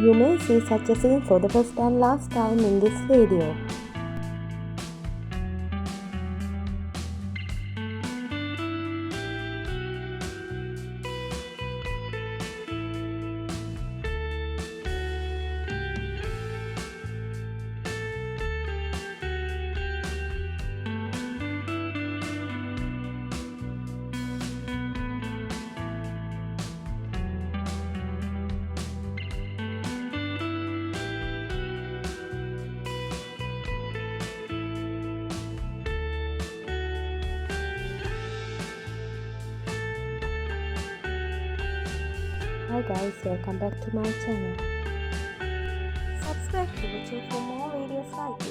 You may see such a scene for the first and last time in this video. Hi guys, welcome back to my channel. Subscribe to the channel for more videos like